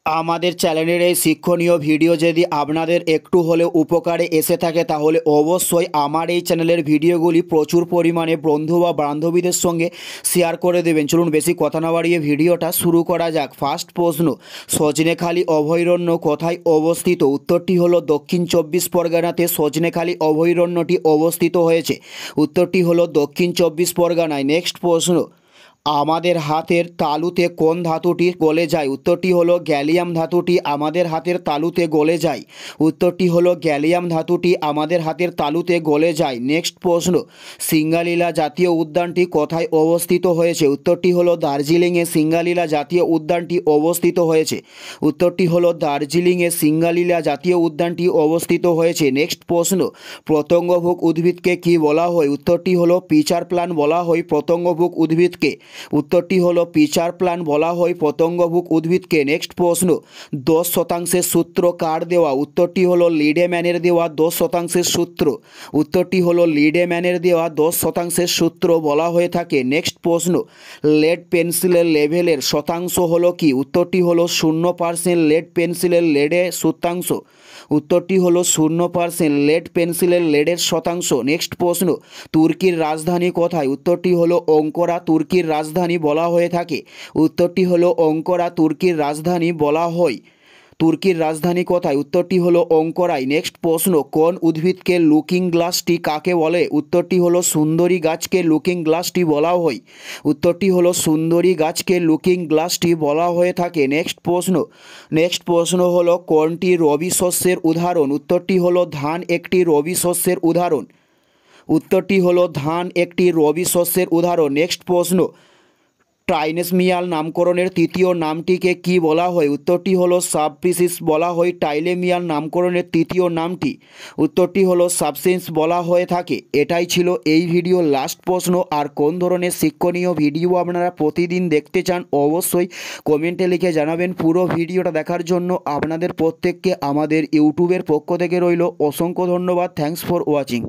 আমাদের চ্যানেলের এই শিক্ষণীয় ভিডিও যদি আপনাদের একটু হলেও উপকারে এসে থাকে তাহলে অবশ্যই আমার এই চ্যানেলের ভিডিওগুলি প্রচুর পরিমাণে বন্ধু বা বান্ধবীদের সঙ্গে শেয়ার করে দেবেন। চলুন বেশি কথা না বাড়িয়ে ভিডিওটা শুরু করা যাক। ফার্স্ট প্রশ্ন, সজনেখালি অভয়ারণ্য কোথায় অবস্থিত? উত্তরটি হলো দক্ষিণ চব্বিশ পরগনাতে সজনেখালি অভয়ারণ্যটি অবস্থিত হয়েছে। উত্তরটি হলো দক্ষিণ চব্বিশ পরগনায়। নেক্সট প্রশ্ন, আমাদের হাতের তালুতে কোন ধাতুটি গলে যায়? উত্তরটি হলো গ্যালিয়াম ধাতুটি আমাদের হাতের তালুতে গলে যায়। উত্তরটি হলো গ্যালিয়াম ধাতুটি আমাদের হাতের তালুতে গলে যায়। নেক্সট প্রশ্ন, সিঙ্গালীলা জাতীয় উদ্যানটি কোথায় অবস্থিত হয়েছে? উত্তরটি হলো দার্জিলিংয়ে সিঙ্গালীলা জাতীয় উদ্যানটি অবস্থিত হয়েছে। উত্তরটি হলো দার্জিলিংয়ে সিঙ্গালীলা জাতীয় উদ্যানটি অবস্থিত হয়েছে। নেক্সট প্রশ্ন, পতঙ্গভুক উদ্ভিদকে কি বলা হয়? উত্তরটি হলো পিচার প্ল্যান্ট বলা হয় পতঙ্গভুক উদ্ভিদকে। উত্তরটি হলো পিচার প্ল্যান্ট বলা হয় পতঙ্গভুক উদ্ভিদকে। নেক্সট প্রশ্ন, 10% সূত্র কার দেওয়া? উত্তরটি হলো লিডেম্যানের দেওয়া 10% সূত্র। উত্তরটি হলো লিডেম্যানের দেওয়া 10% সূত্র বলা হয়ে থাকে। নেক্সট প্রশ্ন, লেড পেন্সিলের লেভেলের শতাংশ হলো কি? উত্তরটি হলো 0% লেড পেন্সিলের লেডের শতাংশ। উত্তরটি হলো 0% লেড পেন্সিলের লেডের শতাংশ। নেক্সট প্রশ্ন, তুর্কির রাজধানী কোথায়? উত্তরটি হলো অঙ্করা তুর্কির রাজধানী বলা হয়ে থাকে। উত্তরটি হলো অঙ্করা তুর্কির রাজধানী বলা হয়। তুর্কির রাজধানী কোথায়? উত্তরটি হলো অঙ্করাই। নেক্সট প্রশ্ন, কোন উদ্ভিদকে লুকিং গ্লাসটি কাকে বলে? উত্তরটি হলো সুন্দরী গাছকে লুকিং গ্লাসটি বলা হয়। উত্তরটি হলো সুন্দরী গাছকে লুকিং গ্লাসটি বলা হয়ে থাকে। নেক্সট প্রশ্ন হলো কোনটি রবি শস্যের উদাহরণ? উত্তরটি হলো ধান একটি রবি শস্যের উদাহরণ। উত্তরটি হলো ধান একটি রবি শস্যের উদাহরণ। নেক্সট প্রশ্ন, টাইলেমিয়াল নামকরণের তৃতীয় নামটিকে কি বলা হয়? উত্তরটি হলো সাবস্পিসিস বলা হয় টাইলেমিয়াল নামকরণের তৃতীয় নামটি। উত্তরটি হলো সাবস্পিসিস বলা হয়ে থাকে। এটাই ছিল এই ভিডিওর লাস্ট প্রশ্ন। আর কোন ধরনের শিক্ষণীয় ভিডিও আপনারা প্রতিদিন দেখতে চান অবশ্যই কমেন্টে লিখে জানাবেন। পুরো ভিডিওটা দেখার জন্য আপনাদের প্রত্যেককে আমাদের ইউটিউবের পক্ষ থেকে রইল অসংখ্য ধন্যবাদ। Thanks for watching.